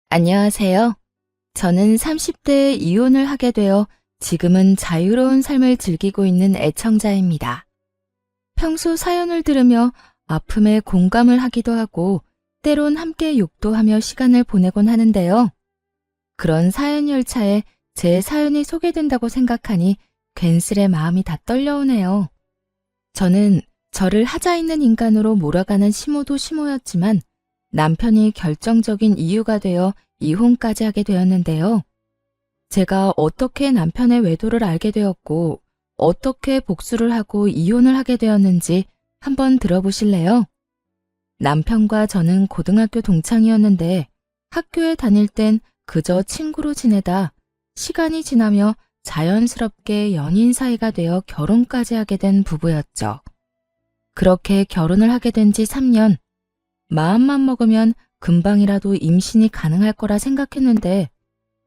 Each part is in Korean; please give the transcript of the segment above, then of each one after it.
안녕하세요. 저는 30대에 이혼을 하게 되어 지금은 자유로운 삶을 즐기고 있는 애청자입니다. 평소 사연을 들으며 아픔에 공감을 하기도 하고 때론 함께 욕도 하며 시간을 보내곤 하는데요. 그런 사연 열차에 제 사연이 소개된다고 생각하니 괜스레 마음이 다 떨려오네요. 저는 저를 하자 있는 인간으로 몰아가는 시모도 시모였지만 남편이 결정적인 이유가 되어 이혼까지 하게 되었는데요. 제가 어떻게 남편의 외도를 알게 되었고 어떻게 복수를 하고 이혼을 하게 되었는지 한번 들어보실래요? 남편과 저는 고등학교 동창이었는데 학교에 다닐 땐 그저 친구로 지내다 시간이 지나며 자연스럽게 연인 사이가 되어 결혼까지 하게 된 부부였죠. 그렇게 결혼을 하게 된 지 3년, 마음만 먹으면 금방이라도 임신이 가능할 거라 생각했는데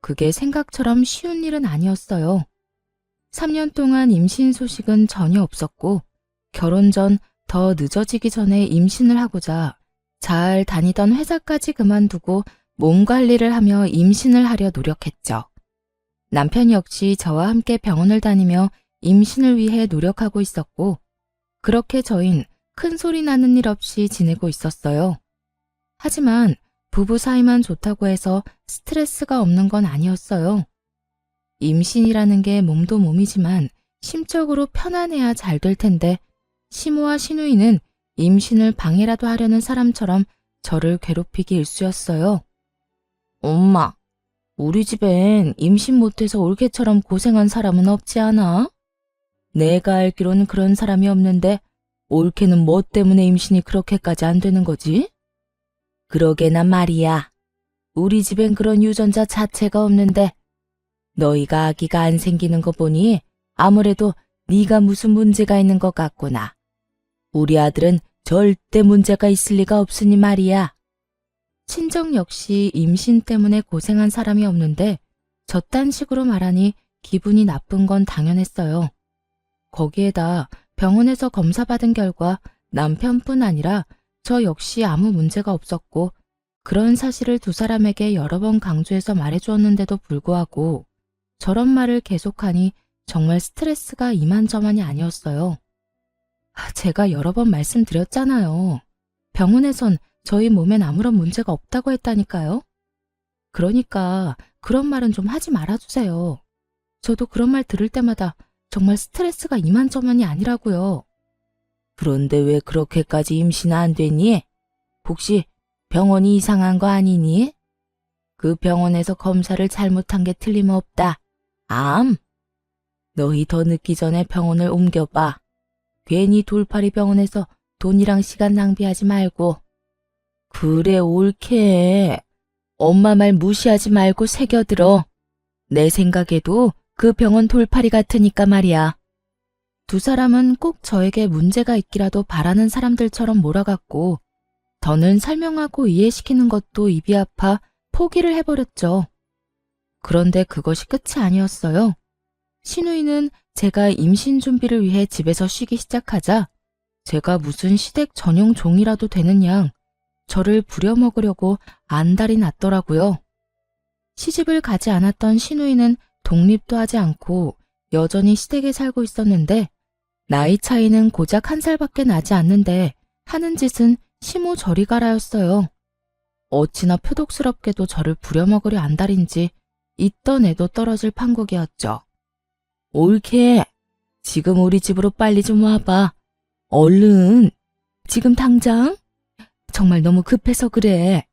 그게 생각처럼 쉬운 일은 아니었어요. 3년 동안 임신 소식은 전혀 없었고 결혼 전 더 늦어지기 전에 임신을 하고자 잘 다니던 회사까지 그만두고 몸 관리를 하며 임신을 하려 노력했죠. 남편 역시 저와 함께 병원을 다니며 임신을 위해 노력하고 있었고 그렇게 저흰 큰 소리 나는 일 없이 지내고 있었어요. 하지만 부부 사이만 좋다고 해서 스트레스가 없는 건 아니었어요. 임신이라는 게 몸도 몸이지만 심적으로 편안해야 잘 될 텐데 시모와 시누이는 임신을 방해라도 하려는 사람처럼 저를 괴롭히기 일쑤였어요. 엄마, 우리 집엔 임신 못해서 올케처럼 고생한 사람은 없지 않아? 내가 알기로는 그런 사람이 없는데 올케는 뭐 때문에 임신이 그렇게까지 안 되는 거지? 그러게나 말이야. 우리 집엔 그런 유전자 자체가 없는데 너희가 아기가 안 생기는 거 보니 아무래도 네가 무슨 문제가 있는 것 같구나. 우리 아들은 절대 문제가 있을 리가 없으니 말이야. 친정 역시 임신 때문에 고생한 사람이 없는데 저딴 식으로 말하니 기분이 나쁜 건 당연했어요. 거기에다 병원에서 검사받은 결과 남편뿐 아니라 저 역시 아무 문제가 없었고 그런 사실을 두 사람에게 여러 번 강조해서 말해주었는데도 불구하고 저런 말을 계속하니 정말 스트레스가 이만저만이 아니었어요. 제가 여러 번 말씀드렸잖아요. 병원에선 저희 몸엔 아무런 문제가 없다고 했다니까요. 그러니까 그런 말은 좀 하지 말아주세요. 저도 그런 말 들을 때마다 정말 스트레스가 이만저만이 아니라고요. 그런데 왜 그렇게까지 임신 안 되니? 혹시 병원이 이상한 거 아니니? 그 병원에서 검사를 잘못한 게 틀림없다. 암? 너희 더 늦기 전에 병원을 옮겨봐. 괜히 돌팔이 병원에서 돈이랑 시간 낭비하지 말고. 그래, 옳게. 엄마 말 무시하지 말고 새겨들어. 내 생각에도 그 병원 돌팔이 같으니까 말이야. 두 사람은 꼭 저에게 문제가 있기라도 바라는 사람들처럼 몰아갔고 더는 설명하고 이해시키는 것도 입이 아파 포기를 해버렸죠. 그런데 그것이 끝이 아니었어요. 시누이는 제가 임신 준비를 위해 집에서 쉬기 시작하자 제가 무슨 시댁 전용 종이라도 되는 양 저를 부려먹으려고 안달이 났더라고요. 시집을 가지 않았던 시누이는 독립도 하지 않고 여전히 시댁에 살고 있었는데 나이 차이는 고작 1살밖에 나지 않는데 하는 짓은 시모 저리 가라였어요. 어찌나 표독스럽게도 저를 부려먹으려 안달인지 있던 애도 떨어질 판국이었죠. 옳게. 지금 우리 집으로 빨리 좀 와봐. 얼른. 지금 당장? 정말 너무 급해서 그래.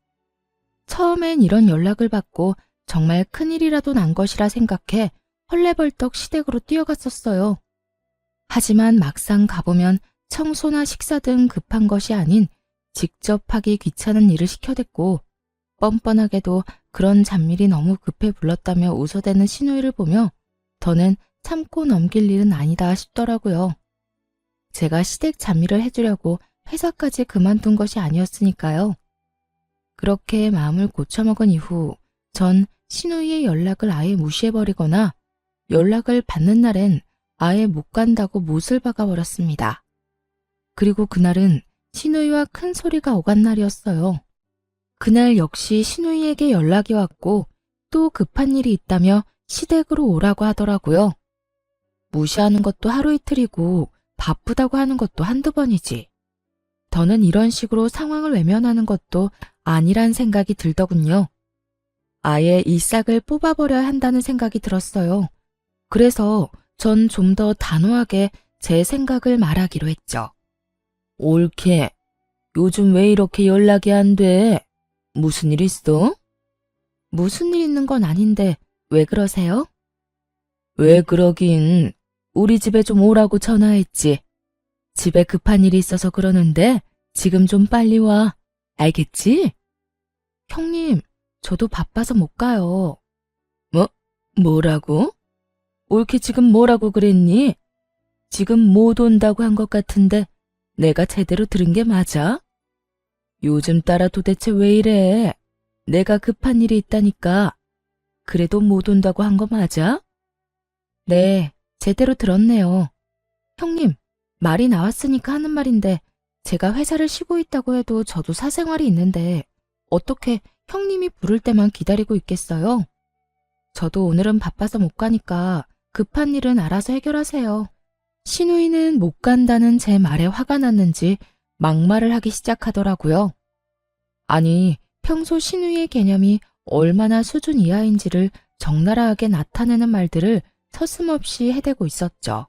처음엔 이런 연락을 받고 정말 큰일이라도 난 것이라 생각해 헐레벌떡 시댁으로 뛰어갔었어요. 하지만 막상 가보면 청소나 식사 등 급한 것이 아닌 직접 하기 귀찮은 일을 시켜댔고 뻔뻔하게도 그런 잡일이 너무 급해 불렀다며 웃어대는 시누이를 보며 더는 참고 넘길 일은 아니다 싶더라고요. 제가 시댁 잡일을 해주려고 회사까지 그만둔 것이 아니었으니까요. 그렇게 마음을 고쳐먹은 이후 전 시누이의 연락을 아예 무시해버리거나 연락을 받는 날엔 아예 못 간다고 못을 박아버렸습니다. 그리고 그날은 시누이와 큰 소리가 오간 날이었어요. 그날 역시 신우이에게 연락이 왔고 또 급한 일이 있다며 시댁으로 오라고 하더라고요. 무시하는 것도 하루 이틀이고 바쁘다고 하는 것도 한두 번이지. 더는 이런 식으로 상황을 외면하는 것도 아니란 생각이 들더군요. 아예 이 싹을 뽑아버려야 한다는 생각이 들었어요. 그래서 전 좀 더 단호하게 제 생각을 말하기로 했죠. 옳게. 요즘 왜 이렇게 연락이 안 돼? 무슨 일 있어? 무슨 일 있는 건 아닌데 왜 그러세요? 왜 그러긴. 우리 집에 좀 오라고 전화했지. 집에 급한 일이 있어서 그러는데 지금 좀 빨리 와. 알겠지? 형님, 저도 바빠서 못 가요. 뭐라고? 옳게 지금 뭐라고 그랬니? 지금 못 온다고 한 것 같은데 내가 제대로 들은 게 맞아? 요즘 따라 도대체 왜 이래? 내가 급한 일이 있다니까. 그래도 못 온다고 한 거 맞아? 네, 제대로 들었네요. 형님, 말이 나왔으니까 하는 말인데 제가 회사를 쉬고 있다고 해도 저도 사생활이 있는데 어떻게 형님이 부를 때만 기다리고 있겠어요? 저도 오늘은 바빠서 못 가니까 급한 일은 알아서 해결하세요. 신우이는 못 간다는 제 말에 화가 났는지 막말을 하기 시작하더라고요. 아니, 평소 신우이의 개념이 얼마나 수준 이하인지를 적나라하게 나타내는 말들을 서슴없이 해대고 있었죠.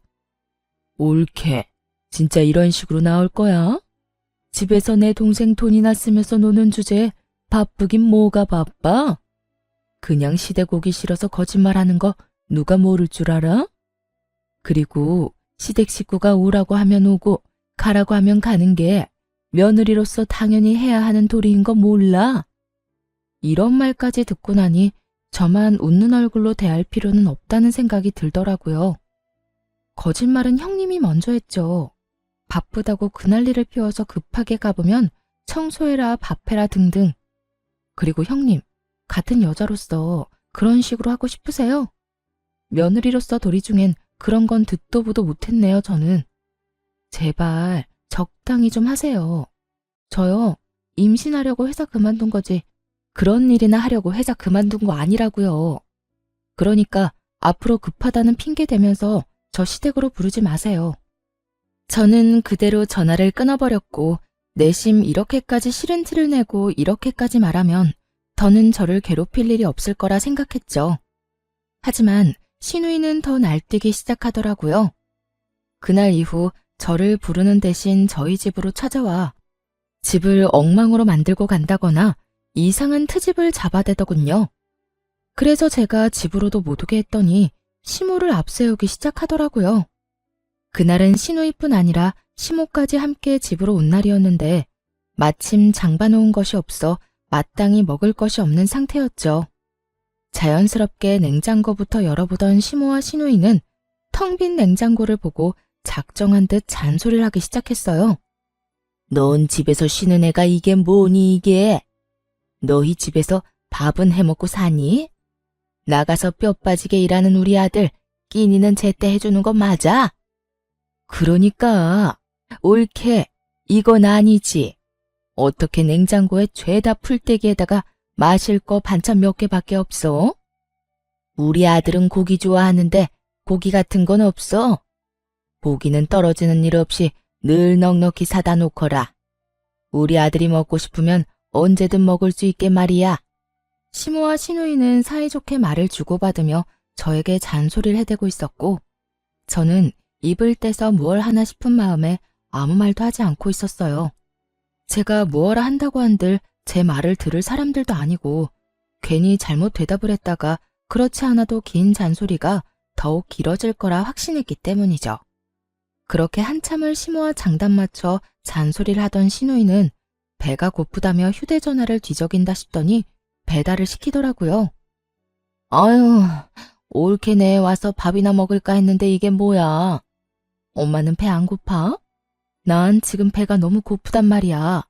옳게. 진짜 이런 식으로 나올 거야? 집에서 내 동생 돈이나 쓰면서 노는 주제에 바쁘긴 뭐가 바빠? 그냥 시댁 오기 싫어서 거짓말하는 거 누가 모를 줄 알아? 그리고 시댁 식구가 오라고 하면 오고 가라고 하면 가는 게 며느리로서 당연히 해야 하는 도리인 거 몰라? 이런 말까지 듣고 나니 저만 웃는 얼굴로 대할 필요는 없다는 생각이 들더라고요. 거짓말은 형님이 먼저 했죠. 바쁘다고 그 난리를 피워서 급하게 가보면 청소해라, 밥해라 등등. 그리고 형님, 같은 여자로서 그런 식으로 하고 싶으세요? 며느리로서 도리 중엔 그런 건 듣도 보도 못했네요, 저는. 제발 적당히 좀 하세요. 저요, 임신하려고 회사 그만둔 거지 그런 일이나 하려고 회사 그만둔 거 아니라고요. 그러니까 앞으로 급하다는 핑계 대면서 저 시댁으로 부르지 마세요. 저는 그대로 전화를 끊어버렸고 내심 이렇게까지 싫은 티를 내고 이렇게까지 말하면 더는 저를 괴롭힐 일이 없을 거라 생각했죠. 하지만 신우이는 더 날뛰기 시작하더라고요. 그날 이후 저를 부르는 대신 저희 집으로 찾아와 집을 엉망으로 만들고 간다거나 이상한 트집을 잡아대더군요. 그래서 제가 집으로도 못 오게 했더니 시모를 앞세우기 시작하더라고요. 그날은 신우이뿐 아니라 시모까지 함께 집으로 온 날이었는데 마침 장봐놓은 것이 없어 마땅히 먹을 것이 없는 상태였죠. 자연스럽게 냉장고부터 열어보던 시모와 신우이는 텅 빈 냉장고를 보고 작정한 듯 잔소리를 하기 시작했어요. 넌 집에서 쉬는 애가 이게 뭐니 이게? 너희 집에서 밥은 해먹고 사니? 나가서 뼈 빠지게 일하는 우리 아들 끼니는 제때 해주는 거 맞아? 그러니까 옳게 이건 아니지. 어떻게 냉장고에 죄다 풀떼기에다가 마실 거 반찬 몇 개밖에 없어? 우리 아들은 고기 좋아하는데 고기 같은 건 없어? 고기는 떨어지는 일 없이 늘 넉넉히 사다 놓거라. 우리 아들이 먹고 싶으면 언제든 먹을 수 있게 말이야. 시모와 신우이는 사이좋게 말을 주고받으며 저에게 잔소리를 해대고 있었고 저는 입을 떼서 무얼 하나 싶은 마음에 아무 말도 하지 않고 있었어요. 제가 무얼 한다고 한들 제 말을 들을 사람들도 아니고 괜히 잘못 대답을 했다가 그렇지 않아도 긴 잔소리가 더욱 길어질 거라 확신했기 때문이죠. 그렇게 한참을 시모와 장단 맞춰 잔소리를 하던 신우이는 배가 고프다며 휴대전화를 뒤적인다 싶더니 배달을 시키더라고요. 아유, 옳게 내에 와서 밥이나 먹을까 했는데 이게 뭐야? 엄마는 배 안 고파? 난 지금 배가 너무 고프단 말이야.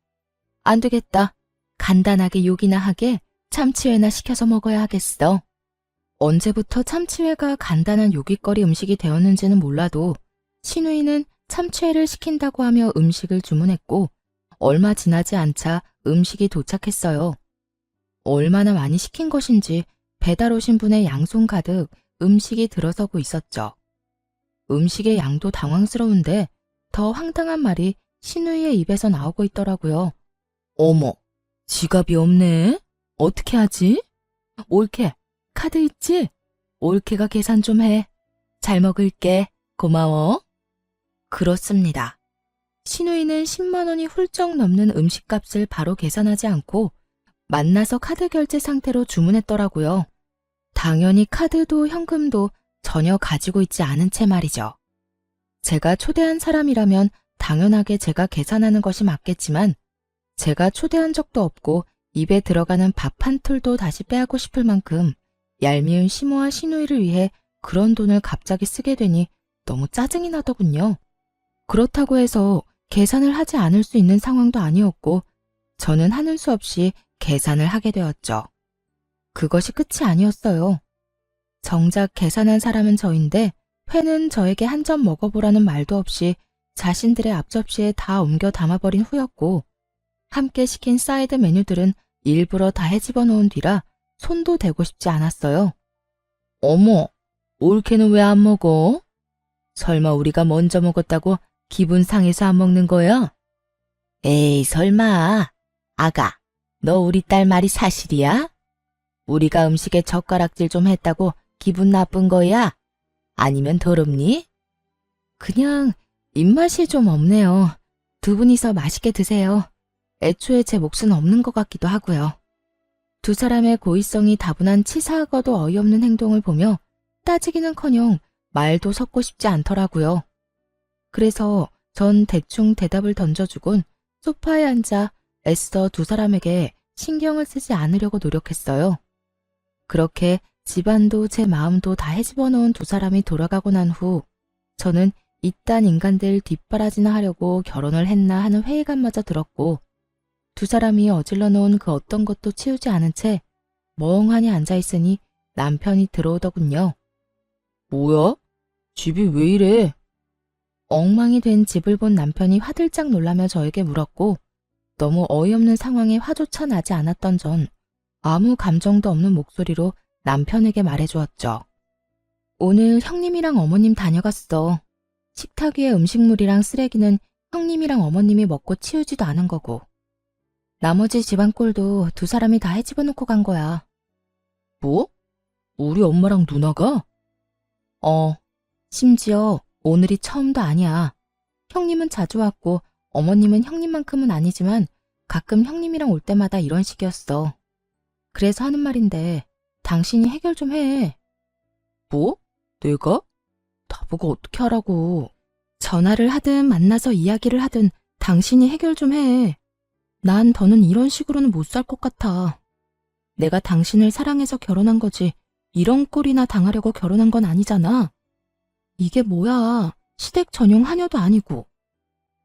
안 되겠다. 간단하게 요기나 하게 참치회나 시켜서 먹어야 하겠어. 언제부터 참치회가 간단한 요깃거리 음식이 되었는지는 몰라도 신우이는 참치회를 시킨다고 하며 음식을 주문했고 얼마 지나지 않자 음식이 도착했어요. 얼마나 많이 시킨 것인지 배달 오신 분의 양손 가득 음식이 들어서고 있었죠. 음식의 양도 당황스러운데 더 황당한 말이 신우이의 입에서 나오고 있더라고요. 어머, 지갑이 없네? 어떻게 하지? 올케, 카드 있지? 올케가 계산 좀 해. 잘 먹을게. 고마워. 그렇습니다. 신우이는 10만 원이 훌쩍 넘는 음식값을 바로 계산하지 않고 만나서 카드 결제 상태로 주문했더라고요. 당연히 카드도 현금도 전혀 가지고 있지 않은 채 말이죠. 제가 초대한 사람이라면 당연하게 제가 계산하는 것이 맞겠지만 제가 초대한 적도 없고 입에 들어가는 밥 한 톨도 다시 빼앗고 싶을 만큼 얄미운 시모와 시누이를 위해 그런 돈을 갑자기 쓰게 되니 너무 짜증이 나더군요. 그렇다고 해서 계산을 하지 않을 수 있는 상황도 아니었고 저는 하는 수 없이 계산을 하게 되었죠. 그것이 끝이 아니었어요. 정작 계산한 사람은 저인데 회는 저에게 한 점 먹어보라는 말도 없이 자신들의 앞접시에 다 옮겨 담아버린 후였고 함께 시킨 사이드 메뉴들은 일부러 다 헤집어 놓은 뒤라 손도 대고 싶지 않았어요. 어머, 올케는 왜 안 먹어? 설마 우리가 먼저 먹었다고 기분 상해서 안 먹는 거야? 에이, 설마. 아가, 너 우리 딸 말이 사실이야? 우리가 음식에 젓가락질 좀 했다고 기분 나쁜 거야? 아니면 더럽니? 그냥 입맛이 좀 없네요. 두 분이서 맛있게 드세요. 애초에 제 몫은 없는 것 같기도 하고요. 두 사람의 고의성이 다분한 치사하고도 어이없는 행동을 보며 따지기는커녕 말도 섞고 싶지 않더라고요. 그래서 전 대충 대답을 던져주곤 소파에 앉아 애써 두 사람에게 신경을 쓰지 않으려고 노력했어요. 그렇게 집안도 제 마음도 다 헤집어 놓은 두 사람이 돌아가고 난 후 저는 이딴 인간들 뒷바라지나 하려고 결혼을 했나 하는 회의감마저 들었고 두 사람이 어질러 놓은 그 어떤 것도 치우지 않은 채 멍하니 앉아있으니 남편이 들어오더군요. 뭐야? 집이 왜 이래? 엉망이 된 집을 본 남편이 화들짝 놀라며 저에게 물었고 너무 어이없는 상황에 화조차 나지 않았던 전 아무 감정도 없는 목소리로 남편에게 말해주었죠. 오늘 형님이랑 어머님 다녀갔어. 식탁 위에 음식물이랑 쓰레기는 형님이랑 어머님이 먹고 치우지도 않은 거고 나머지 집안 꼴도 두 사람이 다 헤집어 놓고 간 거야. 뭐? 우리 엄마랑 누나가? 심지어 오늘이 처음도 아니야. 형님은 자주 왔고 어머님은 형님만큼은 아니지만 가끔 형님이랑 올 때마다 이런 식이었어. 그래서 하는 말인데 당신이 해결 좀 해. 뭐? 내가? 나보고 어떻게 하라고. 전화를 하든 만나서 이야기를 하든 당신이 해결 좀 해. 난 더는 이런 식으로는 못 살 것 같아. 내가 당신을 사랑해서 결혼한 거지 이런 꼴이나 당하려고 결혼한 건 아니잖아. 이게 뭐야. 시댁 전용 하녀도 아니고.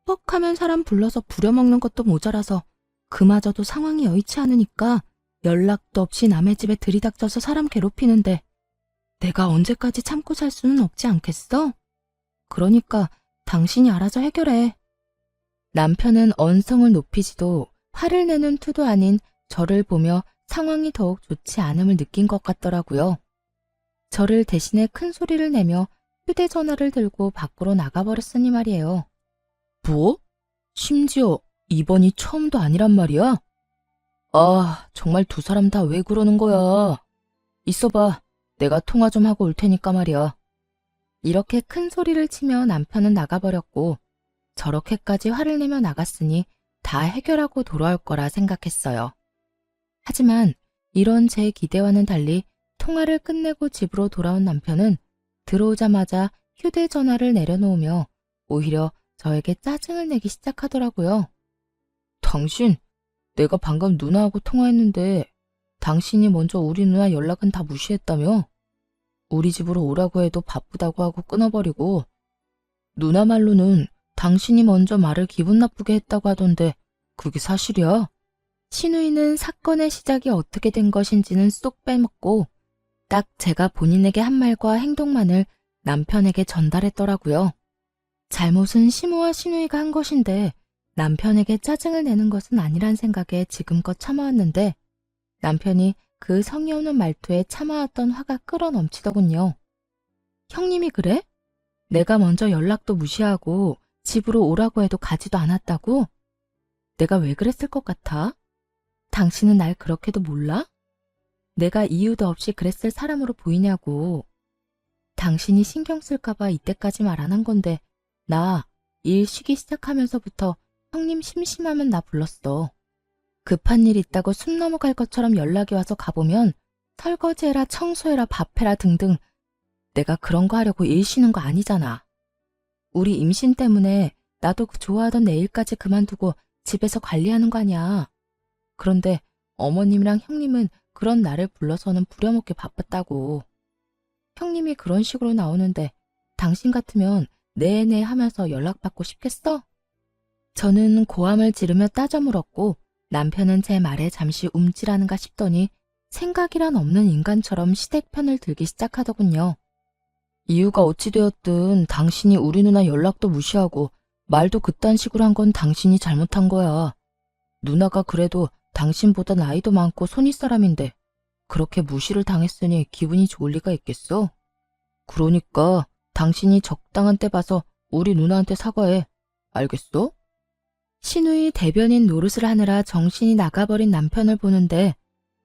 뻑하면 사람 불러서 부려먹는 것도 모자라서 그마저도 상황이 여의치 않으니까 연락도 없이 남의 집에 들이닥쳐서 사람 괴롭히는데 내가 언제까지 참고 살 수는 없지 않겠어? 그러니까 당신이 알아서 해결해. 남편은 언성을 높이지도 화를 내는 투도 아닌 저를 보며 상황이 더욱 좋지 않음을 느낀 것 같더라고요. 저를 대신에 큰 소리를 내며 휴대전화를 들고 밖으로 나가버렸으니 말이에요. 뭐? 심지어 이번이 처음도 아니란 말이야? 아, 정말 두 사람 다 왜 그러는 거야? 있어봐. 내가 통화 좀 하고 올 테니까 말이야. 이렇게 큰 소리를 치며 남편은 나가버렸고 저렇게까지 화를 내며 나갔으니 다 해결하고 돌아올 거라 생각했어요. 하지만 이런 제 기대와는 달리 통화를 끝내고 집으로 돌아온 남편은 들어오자마자 휴대전화를 내려놓으며 오히려 저에게 짜증을 내기 시작하더라고요. 당신, 내가 방금 누나하고 통화했는데 당신이 먼저 우리 누나 연락은 다 무시했다며? 우리 집으로 오라고 해도 바쁘다고 하고 끊어버리고 누나 말로는 당신이 먼저 말을 기분 나쁘게 했다고 하던데 그게 사실이야? 신우이는 사건의 시작이 어떻게 된 것인지는 쏙 빼먹고 딱 제가 본인에게 한 말과 행동만을 남편에게 전달했더라고요. 잘못은 시모와 신우이가 한 것인데 남편에게 짜증을 내는 것은 아니란 생각에 지금껏 참아왔는데 남편이 그 성의 없는 말투에 참아왔던 화가 끌어넘치더군요. 형님이 그래? 내가 먼저 연락도 무시하고 집으로 오라고 해도 가지도 않았다고? 내가 왜 그랬을 것 같아? 당신은 날 그렇게도 몰라? 내가 이유도 없이 그랬을 사람으로 보이냐고. 당신이 신경 쓸까봐 이때까지 말 안 한 건데 나 일 쉬기 시작하면서부터 형님 심심하면 나 불렀어. 급한 일 있다고 숨 넘어갈 것처럼 연락이 와서 가보면 설거지해라, 청소해라, 밥해라 등등. 내가 그런 거 하려고 일 쉬는 거 아니잖아. 우리 임신 때문에 나도 그 좋아하던 내 일까지 그만두고 집에서 관리하는 거 아니야. 그런데 어머님이랑 형님은 그런 나를 불러서는 부려먹기 바빴다고. 형님이 그런 식으로 나오는데 당신 같으면 네네 하면서 연락받고 싶겠어? 저는 고함을 지르며 따져 물었고 남편은 제 말에 잠시 움찔하는가 싶더니 생각이란 없는 인간처럼 시댁편을 들기 시작하더군요. 이유가 어찌 되었든 당신이 우리 누나 연락도 무시하고 말도 그딴 식으로 한 건 당신이 잘못한 거야. 누나가 그래도 당신보다 나이도 많고 손윗 사람인데 그렇게 무시를 당했으니 기분이 좋을 리가 있겠어? 그러니까 당신이 적당한 때 봐서 우리 누나한테 사과해. 알겠어? 시누이 대변인 노릇을 하느라 정신이 나가버린 남편을 보는데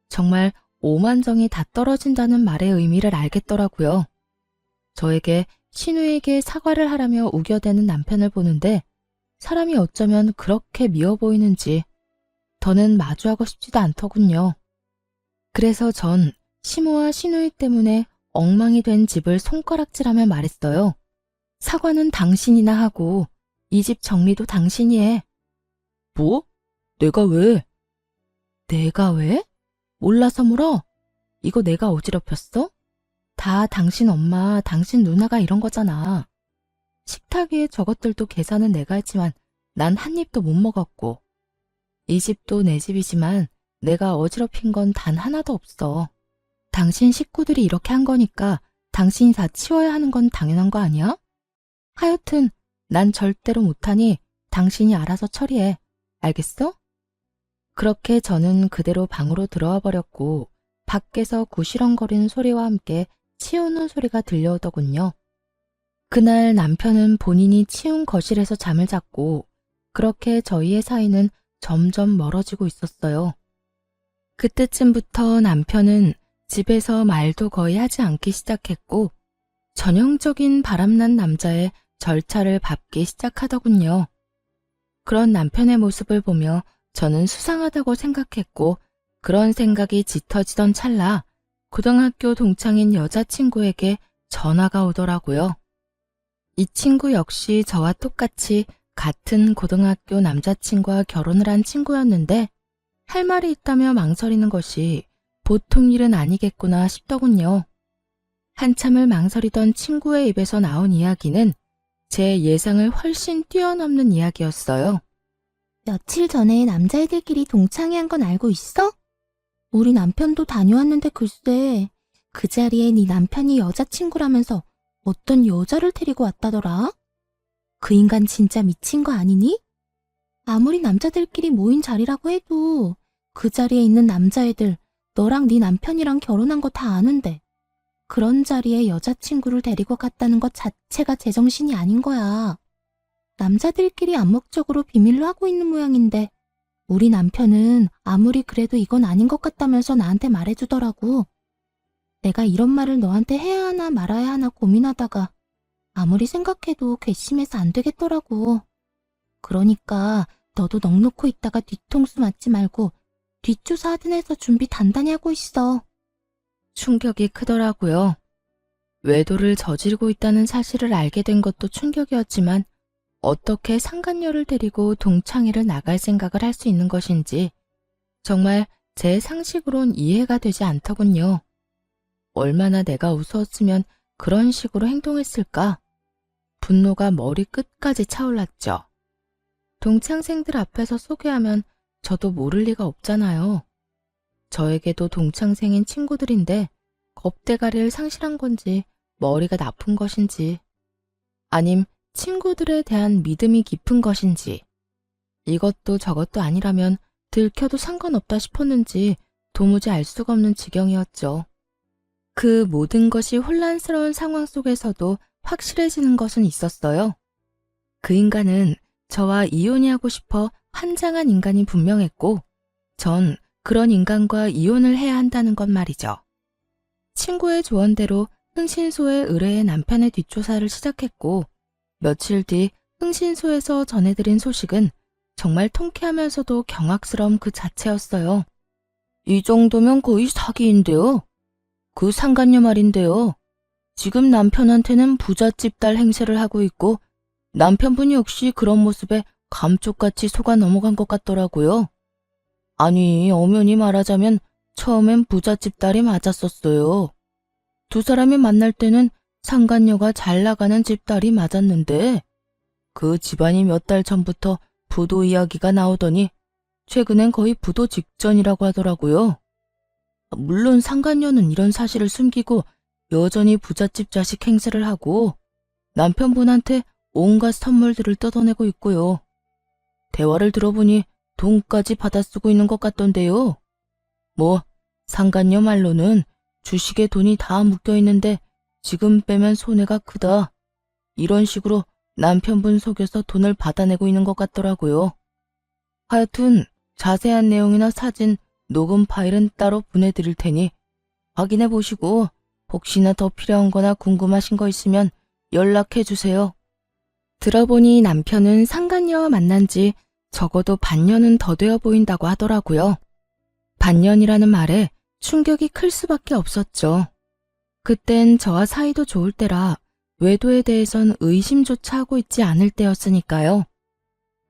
정말 오만정이 다 떨어진다는 말의 의미를 알겠더라고요. 저에게 시누이에게 사과를 하라며 우겨대는 남편을 보는데 사람이 어쩌면 그렇게 미워 보이는지 더는 마주하고 싶지도 않더군요. 그래서 전 시모와 시누이 때문에 엉망이 된 집을 손가락질하며 말했어요. 사과는 당신이나 하고 이 집 정리도 당신이 해. 뭐? 내가 왜? 내가 왜? 몰라서 물어? 이거 내가 어지럽혔어? 다 당신 엄마, 당신 누나가 이런 거잖아. 식탁 위에 저것들도 계산은 내가 했지만 난 한 입도 못 먹었고 이 집도 내 집이지만 내가 어지럽힌 건 단 하나도 없어. 당신 식구들이 이렇게 한 거니까 당신이 다 치워야 하는 건 당연한 거 아니야? 하여튼 난 절대로 못하니 당신이 알아서 처리해. 알겠어? 그렇게 저는 그대로 방으로 들어와 버렸고 밖에서 구시렁거리는 소리와 함께 치우는 소리가 들려오더군요. 그날 남편은 본인이 치운 거실에서 잠을 잤고 그렇게 저희의 사이는 점점 멀어지고 있었어요. 그때쯤부터 남편은 집에서 말도 거의 하지 않기 시작했고 전형적인 바람난 남자의 절차를 밟기 시작하더군요. 그런 남편의 모습을 보며 저는 수상하다고 생각했고 그런 생각이 짙어지던 찰나 고등학교 동창인 여자친구에게 전화가 오더라고요. 이 친구 역시 저와 똑같이 같은 고등학교 남자친구와 결혼을 한 친구였는데 할 말이 있다며 망설이는 것이 보통 일은 아니겠구나 싶더군요. 한참을 망설이던 친구의 입에서 나온 이야기는 제 예상을 훨씬 뛰어넘는 이야기였어요. 며칠 전에 남자애들끼리 동창회 한 건 알고 있어? 우리 남편도 다녀왔는데 글쎄 그 자리에 네 남편이 여자친구라면서 어떤 여자를 데리고 왔다더라? 그 인간 진짜 미친 거 아니니? 아무리 남자들끼리 모인 자리라고 해도 그 자리에 있는 남자애들 너랑 네 남편이랑 결혼한 거 다 아는데 그런 자리에 여자친구를 데리고 갔다는 것 자체가 제정신이 아닌 거야. 남자들끼리 암묵적으로 비밀로 하고 있는 모양인데 우리 남편은 아무리 그래도 이건 아닌 것 같다면서 나한테 말해주더라고. 내가 이런 말을 너한테 해야 하나 말아야 하나 고민하다가 아무리 생각해도 괘씸해서 안 되겠더라고. 그러니까 너도 넋놓고 있다가 뒤통수 맞지 말고 뒷조사 하든 해서 준비 단단히 하고 있어. 충격이 크더라고요. 외도를 저지르고 있다는 사실을 알게 된 것도 충격이었지만 어떻게 상간녀를 데리고 동창회를 나갈 생각을 할 수 있는 것인지 정말 제 상식으론 이해가 되지 않더군요. 얼마나 내가 우스웠으면 그런 식으로 행동했을까? 분노가 머리 끝까지 차올랐죠. 동창생들 앞에서 소개하면 저도 모를 리가 없잖아요. 저에게도 동창생인 친구들인데 겁대가리를 상실한 건지 머리가 나쁜 것인지 아님 친구들에 대한 믿음이 깊은 것인지 이것도 저것도 아니라면 들켜도 상관없다 싶었는지 도무지 알 수가 없는 지경이었죠. 그 모든 것이 혼란스러운 상황 속에서도 확실해지는 것은 있었어요. 그 인간은 저와 이혼이 하고 싶어 환장한 인간이 분명했고, 전 그런 인간과 이혼을 해야 한다는 것 말이죠. 친구의 조언대로 흥신소에 의뢰해 남편의 뒷조사를 시작했고, 며칠 뒤 흥신소에서 전해드린 소식은 정말 통쾌하면서도 경악스러움 그 자체였어요. 이 정도면 거의 사기인데요. 그 상간녀 말인데요. 지금 남편한테는 부잣집 딸 행세를 하고 있고 남편분이 역시 그런 모습에 감쪽같이 속아 넘어간 것 같더라고요. 아니, 엄연히 말하자면 처음엔 부잣집 딸이 맞았었어요. 두 사람이 만날 때는 상간녀가 잘 나가는 집 딸이 맞았는데 그 집안이 몇 달 전부터 부도 이야기가 나오더니 최근엔 거의 부도 직전이라고 하더라고요. 물론 상간녀는 이런 사실을 숨기고 여전히 부잣집 자식 행세를 하고 남편분한테 온갖 선물들을 뜯어내고 있고요. 대화를 들어보니 돈까지 받아 쓰고 있는 것 같던데요. 뭐 상간녀 말로는 주식에 돈이 다 묶여 있는데 지금 빼면 손해가 크다. 이런 식으로 남편분 속여서 돈을 받아내고 있는 것 같더라고요. 하여튼 자세한 내용이나 사진, 녹음 파일은 따로 보내드릴 테니 확인해 보시고 혹시나 더 필요한 거나 궁금하신 거 있으면 연락해 주세요. 들어보니 남편은 상간녀와 만난 지 적어도 반년은 더 되어 보인다고 하더라고요. 반년이라는 말에 충격이 클 수밖에 없었죠. 그땐 저와 사이도 좋을 때라 외도에 대해선 의심조차 하고 있지 않을 때였으니까요.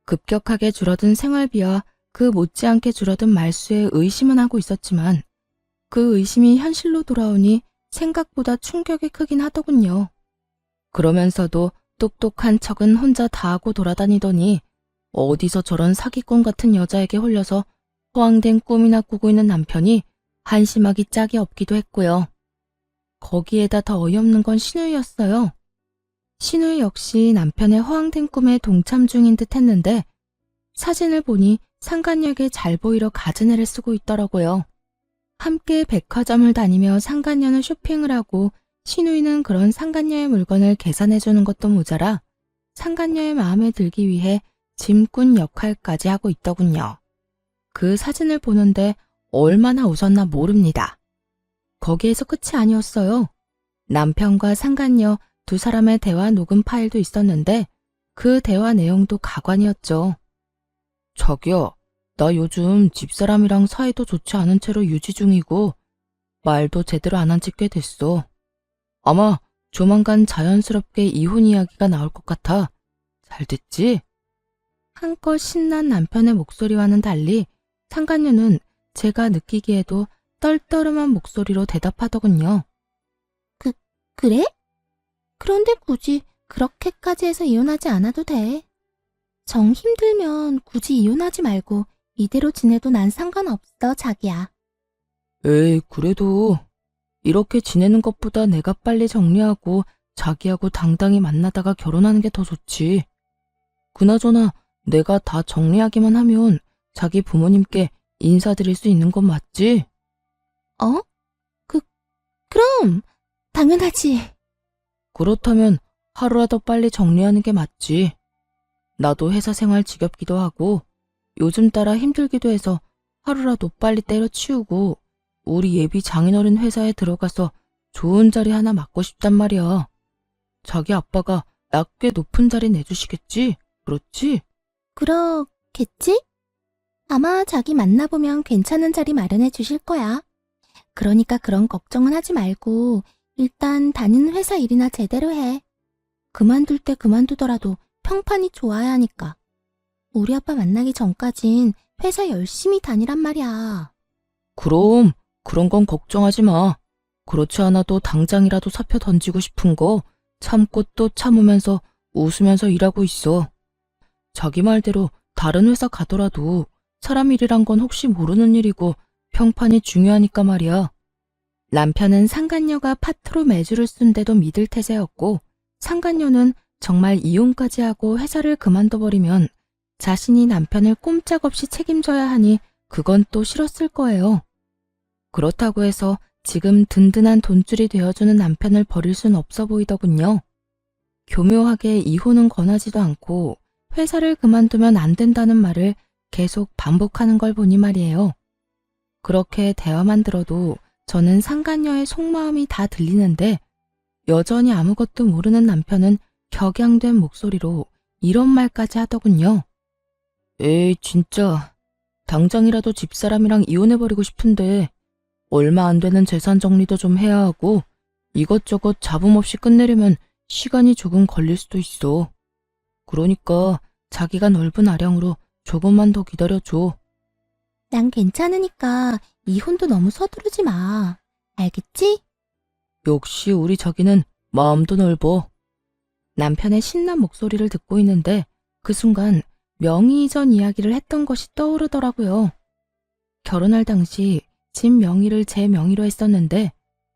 급격하게 줄어든 생활비와 그 못지않게 줄어든 말수에 의심은 하고 있었지만 그 의심이 현실로 돌아오니 생각보다 충격이 크긴 하더군요. 그러면서도 똑똑한 척은 혼자 다 하고 돌아다니더니 어디서 저런 사기꾼 같은 여자에게 홀려서 허황된 꿈이나 꾸고 있는 남편이 한심하기 짝이 없기도 했고요. 거기에다 더 어이없는 건 신우이였어요. 신우이 역시 남편의 허황된 꿈에 동참 중인 듯 했는데 사진을 보니 상간녀에게 잘 보이려 가진 애를 쓰고 있더라고요. 함께 백화점을 다니며 상간녀는 쇼핑을 하고 신우이는 그런 상간녀의 물건을 계산해주는 것도 모자라 상간녀의 마음에 들기 위해 짐꾼 역할까지 하고 있더군요. 그 사진을 보는데 얼마나 웃었나 모릅니다. 거기에서 끝이 아니었어요. 남편과 상간녀 두 사람의 대화 녹음 파일도 있었는데 그 대화 내용도 가관이었죠. 자기야, 나 요즘 집사람이랑 사이도 좋지 않은 채로 유지 중이고 말도 제대로 안 한 지 꽤 됐어. 아마 조만간 자연스럽게 이혼 이야기가 나올 것 같아. 잘 됐지? 한껏 신난 남편의 목소리와는 달리 상간녀는 제가 느끼기에도 떨떠름한 목소리로 대답하더군요. 그래? 그런데 굳이 그렇게까지 해서 이혼하지 않아도 돼. 정 힘들면 굳이 이혼하지 말고 이대로 지내도 난 상관없어, 자기야. 에이, 그래도 이렇게 지내는 것보다 내가 빨리 정리하고 자기하고 당당히 만나다가 결혼하는 게 더 좋지. 그나저나 내가 다 정리하기만 하면 자기 부모님께 인사드릴 수 있는 건 맞지? 어? 그럼 당연하지. 그렇다면 하루라도 빨리 정리하는 게 맞지. 나도 회사 생활 지겹기도 하고 요즘 따라 힘들기도 해서 하루라도 빨리 때려치우고 우리 예비 장인어른 회사에 들어가서 좋은 자리 하나 맡고 싶단 말이야. 자기 아빠가 나 꽤 높은 자리 내주시겠지? 그렇지? 그렇겠지? 아마 자기 만나보면 괜찮은 자리 마련해 주실 거야. 그러니까 그런 걱정은 하지 말고 일단 다니는 회사 일이나 제대로 해. 그만둘 때 그만두더라도 평판이 좋아야 하니까. 우리 아빠 만나기 전까진 회사 열심히 다니란 말이야. 그럼 그런 건 걱정하지 마. 그렇지 않아도 당장이라도 사표 던지고 싶은 거 참고 또 참으면서 웃으면서 일하고 있어. 자기 말대로 다른 회사 가더라도 사람 일이란 건 혹시 모르는 일이고 평판이 중요하니까 말이야. 남편은 상간녀가 파트로 매주를 쓴데도 믿을 태세였고 상간녀는 정말 이혼까지 하고 회사를 그만둬버리면 자신이 남편을 꼼짝없이 책임져야 하니 그건 또 싫었을 거예요. 그렇다고 해서 지금 든든한 돈줄이 되어주는 남편을 버릴 순 없어 보이더군요. 교묘하게 이혼은 권하지도 않고 회사를 그만두면 안 된다는 말을 계속 반복하는 걸 보니 말이에요. 그렇게 대화만 들어도 저는 상간녀의 속마음이 다 들리는데 여전히 아무것도 모르는 남편은 격양된 목소리로 이런 말까지 하더군요. 에이, 진짜. 당장이라도 집사람이랑 이혼해버리고 싶은데 얼마 안 되는 재산 정리도 좀 해야 하고 이것저것 잡음 없이 끝내려면 시간이 조금 걸릴 수도 있어. 그러니까 자기가 넓은 아량으로 조금만 더 기다려줘. 난 괜찮으니까 이혼도 너무 서두르지 마. 알겠지? 역시 우리 자기는 마음도 넓어. 남편의 신난 목소리를 듣고 있는데 그 순간 명의 이전 이야기를 했던 것이 떠오르더라고요. 결혼할 당시 집 명의를 제 명의로 했었는데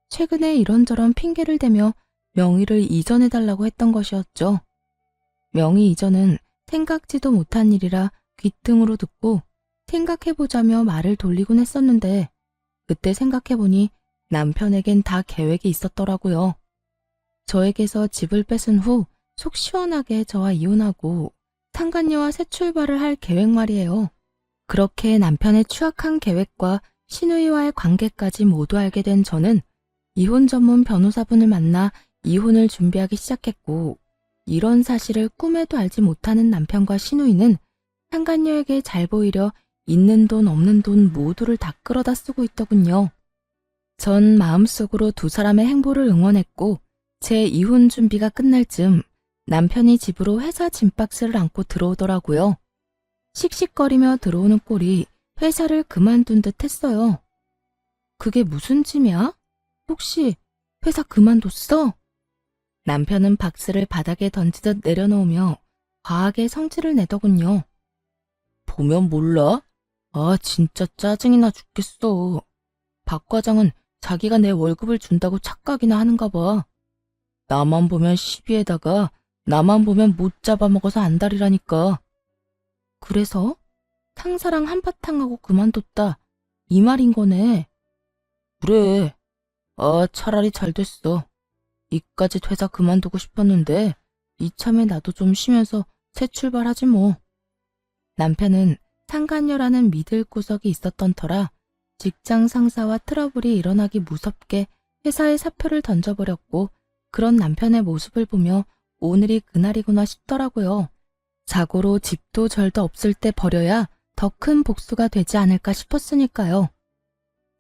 최근에 이런저런 핑계를 대며 명의를 이전해달라고 했던 것이었죠. 명의 이전은 생각지도 못한 일이라 귀등으로 듣고 생각해보자며 말을 돌리곤 했었는데 그때 생각해보니 남편에겐 다 계획이 있었더라고요. 저에게서 집을 뺏은 후 속 시원하게 저와 이혼하고 상간녀와 새 출발을 할 계획 말이에요. 그렇게 남편의 추악한 계획과 시누이와의 관계까지 모두 알게 된 저는 이혼 전문 변호사분을 만나 이혼을 준비하기 시작했고 이런 사실을 꿈에도 알지 못하는 남편과 시누이는 상간녀에게 잘 보이려 있는 돈 없는 돈 모두를 다 끌어다 쓰고 있더군요. 전 마음속으로 두 사람의 행보를 응원했고 제 이혼 준비가 끝날 즈음 남편이 집으로 회사 짐박스를 안고 들어오더라고요. 씩씩거리며 들어오는 꼴이 회사를 그만둔 듯 했어요. 그게 무슨 짐이야? 혹시 회사 그만뒀어? 남편은 박스를 바닥에 던지듯 내려놓으며 과하게 성질을 내더군요. 보면 몰라? 아, 진짜 짜증이 나 죽겠어. 박 과장은 자기가 내 월급을 준다고 착각이나 하는가 봐. 나만 보면 시비에다가 나만 보면 못 잡아먹어서 안달이라니까. 그래서 상사랑 한바탕하고 그만뒀다. 이 말인 거네. 그래. 아, 차라리 잘 됐어. 이까짓 회사 그만두고 싶었는데 이참에 나도 좀 쉬면서 새 출발하지 뭐. 남편은 상간녀라는 믿을 구석이 있었던 터라 직장 상사와 트러블이 일어나기 무섭게 회사에 사표를 던져버렸고 그런 남편의 모습을 보며 오늘이 그날이구나 싶더라고요. 자고로 집도 절도 없을 때 버려야 더 큰 복수가 되지 않을까 싶었으니까요.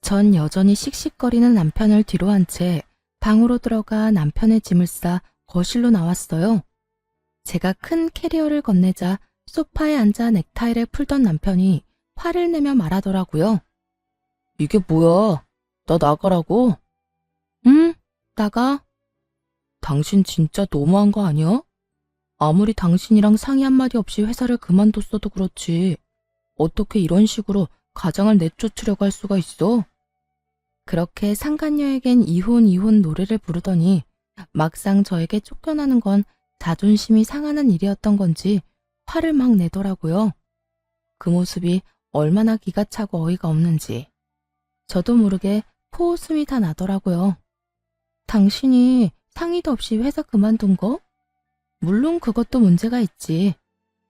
전 여전히 씩씩거리는 남편을 뒤로 한 채 방으로 들어가 남편의 짐을 싸 거실로 나왔어요. 제가 큰 캐리어를 건네자 소파에 앉아 넥타이를 풀던 남편이 화를 내며 말하더라고요. 이게 뭐야? 나 나가라고? 응, 나가. 당신 진짜 너무한 거 아니야? 아무리 당신이랑 상의 한마디 없이 회사를 그만뒀어도 그렇지. 어떻게 이런 식으로 가장을 내쫓으려고 할 수가 있어? 그렇게 상간녀에겐 이혼 노래를 부르더니 막상 저에게 쫓겨나는 건 자존심이 상하는 일이었던 건지 화를 막 내더라고요. 그 모습이 얼마나 기가 차고 어이가 없는지. 저도 모르게 코웃음이 다 나더라고요. 당신이 상의도 없이 회사 그만둔 거? 물론 그것도 문제가 있지.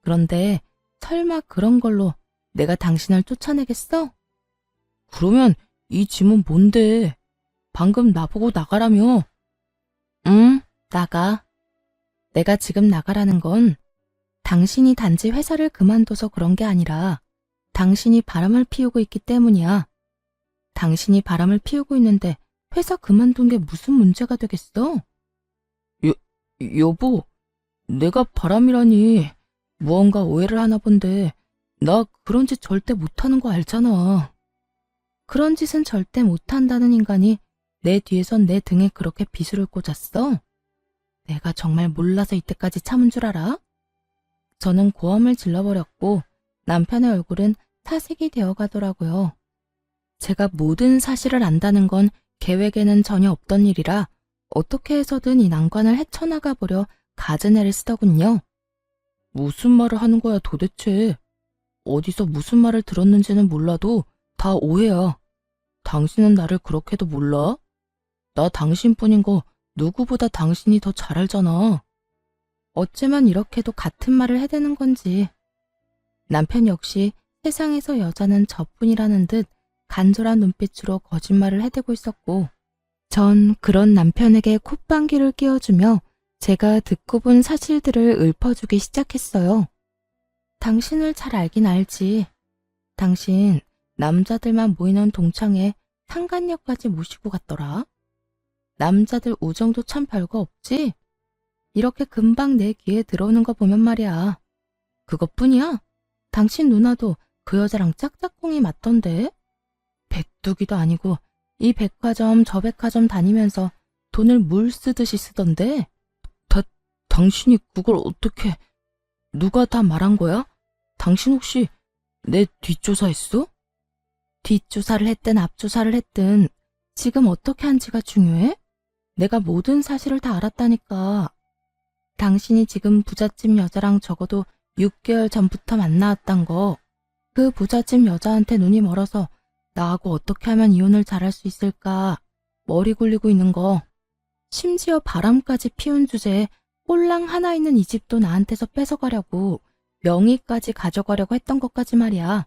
그런데 설마 그런 걸로 내가 당신을 쫓아내겠어? 그러면 이 짐은 뭔데? 방금 나보고 나가라며. 응, 나가. 내가 지금 나가라는 건 당신이 단지 회사를 그만둬서 그런 게 아니라 당신이 바람을 피우고 있기 때문이야. 당신이 바람을 피우고 있는데 회사 그만둔 게 무슨 문제가 되겠어? 여보, 내가 바람이라니 무언가 오해를 하나 본데 나 그런 짓 절대 못하는 거 알잖아. 그런 짓은 절대 못한다는 인간이 내 뒤에선 내 등에 그렇게 비수를 꽂았어? 내가 정말 몰라서 이때까지 참은 줄 알아? 저는 고함을 질러버렸고 남편의 얼굴은 사색이 되어가더라고요. 제가 모든 사실을 안다는 건 계획에는 전혀 없던 일이라 어떻게 해서든 이 난관을 헤쳐나가 보려 갖은 애를 쓰더군요. 무슨 말을 하는 거야 도대체. 어디서 무슨 말을 들었는지는 몰라도 다 오해야. 당신은 나를 그렇게도 몰라? 나 당신뿐인 거 누구보다 당신이 더 잘 알잖아. 어쩌면 이렇게도 같은 말을 해대는 건지. 남편 역시 세상에서 여자는 저뿐이라는 듯 간절한 눈빛으로 거짓말을 해대고 있었고, 전 그런 남편에게 콧방귀를 뀌어주며 제가 듣고 본 사실들을 읊어주기 시작했어요. 당신을 잘 알긴 알지. 당신 남자들만 모이는 동창회 상간녀까지 모시고 갔더라. 남자들 우정도 참 별거 없지? 이렇게 금방 내 귀에 들어오는 거 보면 말이야. 그것뿐이야? 당신 누나도 그 여자랑 짝짝꿍이 맞던데? 백두기도 아니고 이 백화점 저 백화점 다니면서 돈을 물 쓰듯이 쓰던데? 당신이 그걸 어떻게... 누가 다 말한 거야? 당신 혹시 내 뒷조사했어? 뒷조사를 했든 앞조사를 했든 지금 어떻게 한지가 중요해? 내가 모든 사실을 다 알았다니까. 당신이 지금 부잣집 여자랑 적어도 6개월 전부터 만나왔단 거. 그 부잣집 여자한테 눈이 멀어서 나하고 어떻게 하면 이혼을 잘할 수 있을까 머리 굴리고 있는 거. 심지어 바람까지 피운 주제에 꼴랑 하나 있는 이 집도 나한테서 뺏어가려고 명의까지 가져가려고 했던 것까지 말이야.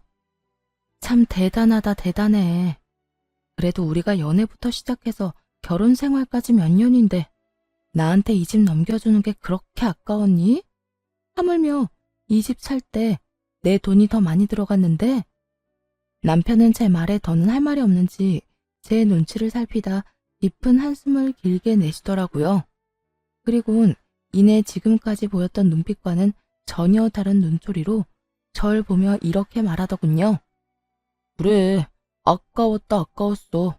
참 대단하다 대단해. 그래도 우리가 연애부터 시작해서 결혼 생활까지 몇 년인데 나한테 이 집 넘겨주는 게 그렇게 아까웠니? 하물며 이 집 살 때 내 돈이 더 많이 들어갔는데. 남편은 제 말에 더는 할 말이 없는지 제 눈치를 살피다 깊은 한숨을 길게 내쉬더라고요. 그리곤 이내 지금까지 보였던 눈빛과는 전혀 다른 눈초리로 절 보며 이렇게 말하더군요. 그래, 아까웠다 아까웠어.